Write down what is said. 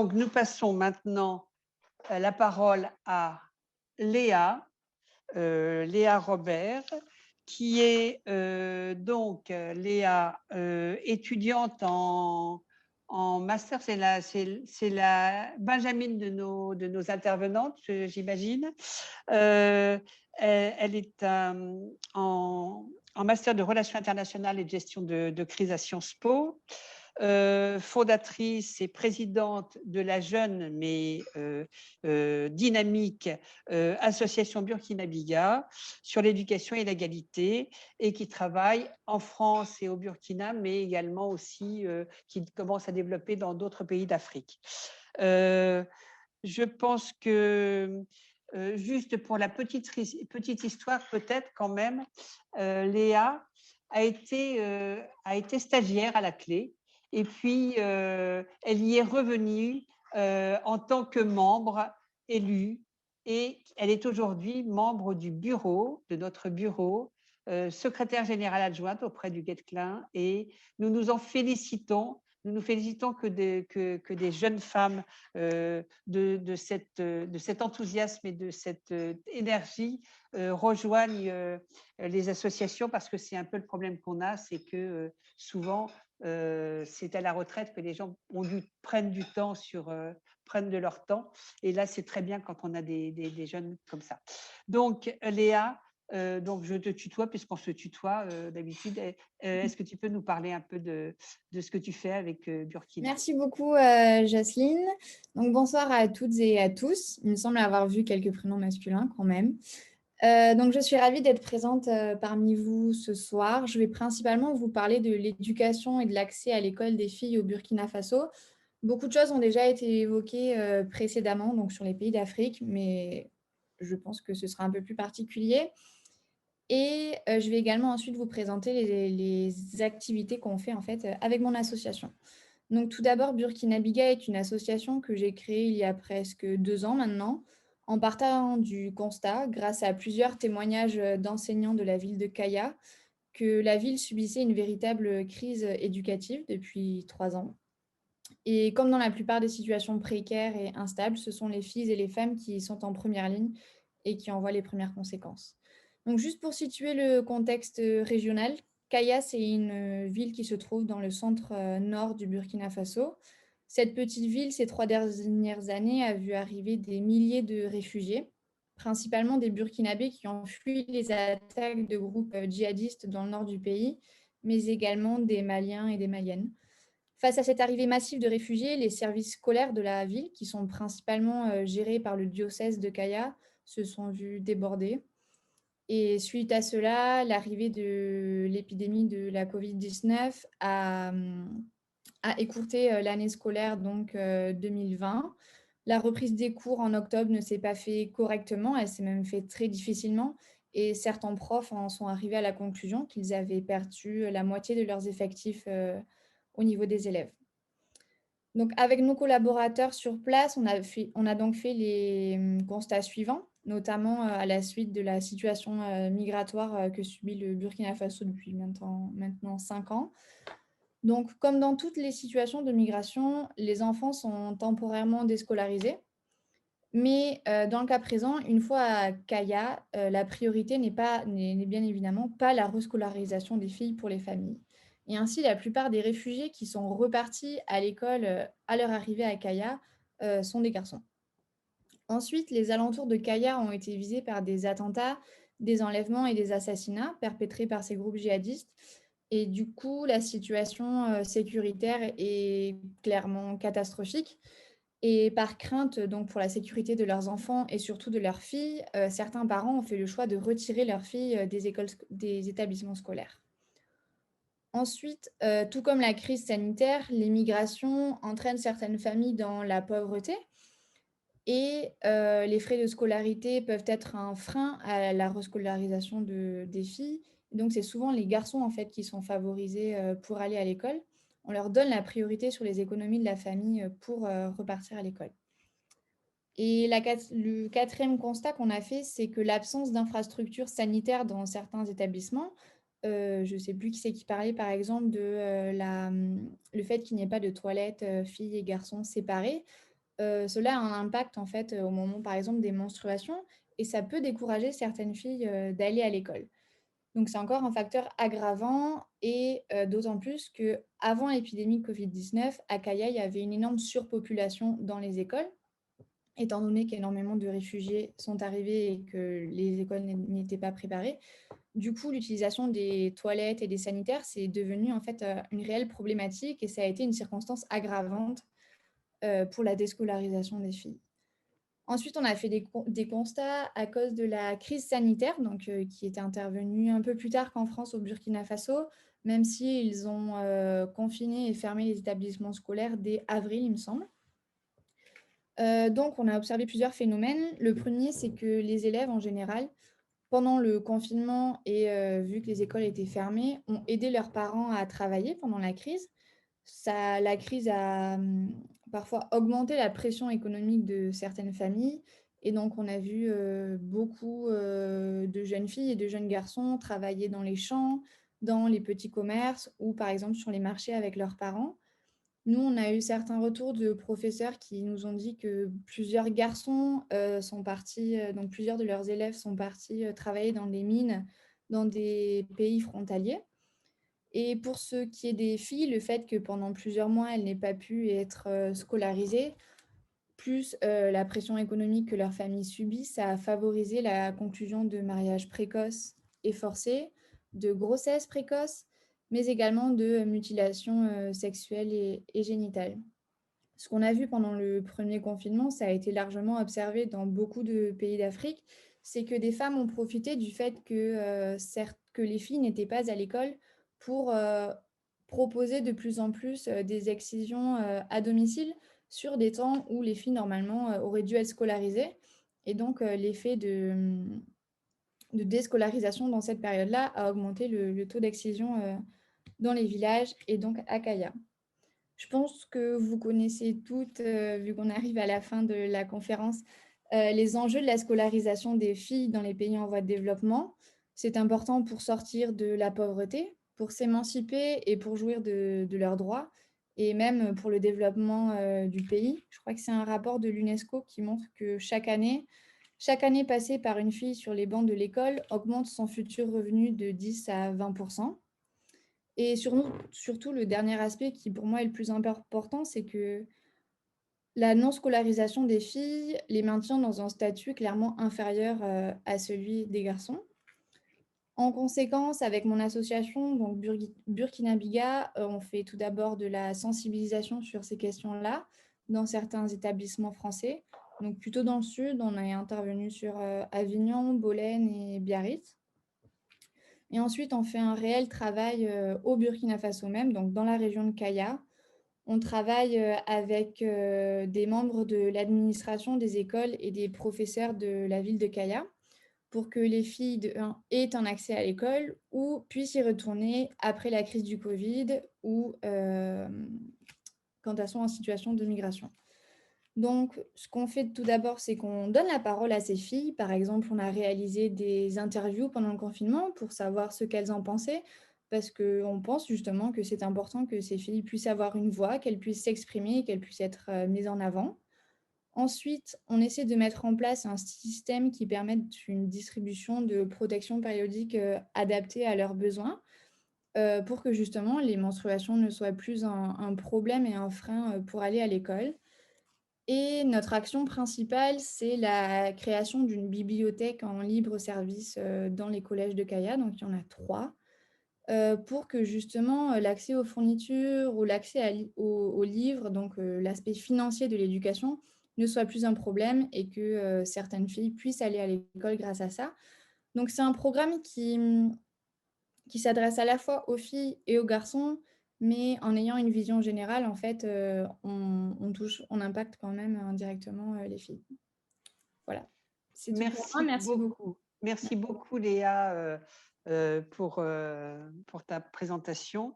Donc, nous passons maintenant la parole à Léa, Léa Robert, qui est Léa, étudiante en master. C'est la Benjamine de nos intervenantes, j'imagine. Elle est en master de relations internationales et de gestion de crise à Sciences Po. Fondatrice et présidente de la jeune mais dynamique association Burkina-Biga sur l'éducation et l'égalité, et qui travaille en France et au Burkina, mais également aussi qui commence à développer dans d'autres pays d'Afrique. Je pense que juste pour la petite histoire, peut-être quand même, Léa a été stagiaire à la clé, et puis elle y est revenue en tant que membre élu, et elle est aujourd'hui membre du bureau, de notre bureau, secrétaire générale adjointe auprès du Guesclin, et nous nous en félicitons. Nous nous félicitons que des jeunes femmes de cet enthousiasme et de cette énergie rejoignent les associations, parce que c'est un peu le problème qu'on a, c'est que souvent c'est à la retraite que les gens prennent du temps prennent de leur temps, et là c'est très bien quand on a des jeunes comme ça. Donc Léa, donc je te tutoie puisqu'on se tutoie d'habitude. Est-ce que tu peux nous parler un peu de ce que tu fais avec Burkina? Merci beaucoup, Jocelyne. Donc, bonsoir à toutes et à tous. Il me semble avoir vu quelques prénoms masculins quand même. Donc, je suis ravie d'être présente parmi vous ce soir. Je vais principalement vous parler de l'éducation et de l'accès à l'école des filles au Burkina Faso. Beaucoup de choses ont déjà été évoquées précédemment, donc sur les pays d'Afrique, mais je pense que ce sera un peu plus particulier. Et je vais également ensuite vous présenter les activités qu'on fait en fait avec mon association. Donc tout d'abord, Burkina-Biga est une association que j'ai créée il y a presque 2 ans maintenant, en partant du constat, grâce à plusieurs témoignages d'enseignants de la ville de Kaya, que la ville subissait une véritable crise éducative depuis 3 ans. Et comme dans la plupart des situations précaires et instables, ce sont les filles et les femmes qui sont en première ligne et qui en voient les premières conséquences. Donc juste pour situer le contexte régional, Kaya, c'est une ville qui se trouve dans le centre nord du Burkina Faso. Cette petite ville, ces 3 dernières années, a vu arriver des milliers de réfugiés, principalement des Burkinabés qui ont fui les attaques de groupes djihadistes dans le nord du pays, mais également des Maliens et des Maliennes. Face à cette arrivée massive de réfugiés, les services scolaires de la ville, qui sont principalement gérés par le diocèse de Kaya, se sont vus débordés. Et suite à cela, l'arrivée de l'épidémie de la Covid-19 a écourté l'année scolaire donc 2020. La reprise des cours en octobre ne s'est pas fait correctement, elle s'est même fait très difficilement. Et certains profs en sont arrivés à la conclusion qu'ils avaient perdu la moitié de leurs effectifs au niveau des élèves. Donc, avec nos collaborateurs sur place, on a donc fait les constats suivants, notamment à la suite de la situation migratoire que subit le Burkina Faso depuis maintenant 5 ans. Donc, comme dans toutes les situations de migration, les enfants sont temporairement déscolarisés. Mais dans le cas présent, une fois à Kaya, la priorité n'est bien évidemment pas la rescolarisation des filles pour les familles. Et ainsi, la plupart des réfugiés qui sont repartis à l'école à leur arrivée à Kaya sont des garçons. Ensuite, les alentours de Kaya ont été visés par des attentats, des enlèvements et des assassinats perpétrés par ces groupes djihadistes. Et du coup, la situation sécuritaire est clairement catastrophique. Et par crainte donc pour la sécurité de leurs enfants et surtout de leurs filles, certains parents ont fait le choix de retirer leurs filles des établissements scolaires. Ensuite, tout comme la crise sanitaire, l'immigration entraîne certaines familles dans la pauvreté, et les frais de scolarité peuvent être un frein à la rescolarisation des filles. Donc c'est souvent les garçons en fait qui sont favorisés pour aller à l'école. On leur donne la priorité sur les économies de la famille pour repartir à l'école. Et le quatrième constat qu'on a fait, c'est que l'absence d'infrastructures sanitaires dans certains établissements, je ne sais plus qui c'est qui parlait, par exemple, de le fait qu'il n'y ait pas de toilettes filles et garçons séparés. cela a un impact en fait, au moment par exemple des menstruations et ça peut décourager certaines filles, d'aller à l'école. Donc c'est encore un facteur aggravant et d'autant plus qu'avant l'épidémie de Covid-19, à Kaya, il y avait une énorme surpopulation dans les écoles, étant donné qu'énormément de réfugiés sont arrivés et que les écoles n'y étaient pas préparées. Du coup, l'utilisation des toilettes et des sanitaires, c'est devenu en fait, une réelle problématique et ça a été une circonstance aggravante, pour la déscolarisation des filles. Ensuite, on a fait des constats à cause de la crise sanitaire, donc, qui était intervenue un peu plus tard qu'en France au Burkina Faso, même s'ils ont confiné et fermé les établissements scolaires dès avril, il me semble. Donc, on a observé plusieurs phénomènes. Le premier, c'est que les élèves, en général, pendant le confinement et vu que les écoles étaient fermées, ont aidé leurs parents à travailler pendant la crise. La crise a parfois augmenté la pression économique de certaines familles. Et donc, on a vu beaucoup de jeunes filles et de jeunes garçons travailler dans les champs, dans les petits commerces ou par exemple sur les marchés avec leurs parents. Nous, on a eu certains retours de professeurs qui nous ont dit que plusieurs garçons sont partis, donc plusieurs de leurs élèves sont partis travailler dans des mines dans des pays frontaliers. Et pour ce qui est des filles, le fait que pendant plusieurs mois, elles n'aient pas pu être scolarisées, plus la pression économique que leur famille subit, ça a favorisé la conclusion de mariages précoces et forcés, de grossesses précoces, mais également de mutilations sexuelles et génitales. Ce qu'on a vu pendant le premier confinement, ça a été largement observé dans beaucoup de pays d'Afrique, c'est que des femmes ont profité du fait que, certes, que les filles n'étaient pas à l'école pour proposer de plus en plus des excisions à domicile sur des temps où les filles, normalement, auraient dû être scolarisées. Et donc, l'effet de déscolarisation dans cette période-là a augmenté le taux d'excision dans les villages et donc à Kaya. Je pense que vous connaissez toutes, vu qu'on arrive à la fin de la conférence, les enjeux de la scolarisation des filles dans les pays en voie de développement. C'est important pour sortir de la pauvreté, pour s'émanciper et pour jouir de leurs droits, et même pour le développement du pays. Je crois que c'est un rapport de l'UNESCO qui montre que chaque année passée par une fille sur les bancs de l'école augmente son futur revenu de 10 à 20%. Et surtout, le dernier aspect qui pour moi est le plus important, c'est que la non-scolarisation des filles les maintient dans un statut clairement inférieur à celui des garçons. En conséquence, avec mon association, donc Burkina Biga, on fait tout d'abord de la sensibilisation sur ces questions-là dans certains établissements français. Donc plutôt dans le sud, on est intervenu sur Avignon, Bolène et Biarritz. Et ensuite, on fait un réel travail au Burkina Faso même, donc dans la région de Kaya. On travaille avec des membres de l'administration des écoles et des professeurs de la ville de Kaya pour que les filles de 1 aient un accès à l'école ou puissent y retourner après la crise du Covid ou quand elles sont en situation de migration. Donc, ce qu'on fait tout d'abord, c'est qu'on donne la parole à ces filles. Par exemple, on a réalisé des interviews pendant le confinement pour savoir ce qu'elles en pensaient, parce qu'on pense justement que c'est important que ces filles puissent avoir une voix, qu'elles puissent s'exprimer, qu'elles puissent être mises en avant. Ensuite, on essaie de mettre en place un système qui permette une distribution de protection périodique adaptée à leurs besoins, pour que justement les menstruations ne soient plus un problème et un frein pour aller à l'école. Et notre action principale, c'est la création d'une bibliothèque en libre service dans les collèges de Kaya, donc il y en a 3, pour que justement l'accès aux fournitures ou l'accès aux livres, donc l'aspect financier de l'éducation, ne soit plus un problème et que certaines filles puissent aller à l'école grâce à ça. Donc c'est un programme qui s'adresse à la fois aux filles et aux garçons, mais en ayant une vision générale, en fait, on impacte quand même indirectement les filles. Voilà. C'est tout pour moi. Merci Merci beaucoup. beaucoup. Merci beaucoup, Léa, pour ta présentation.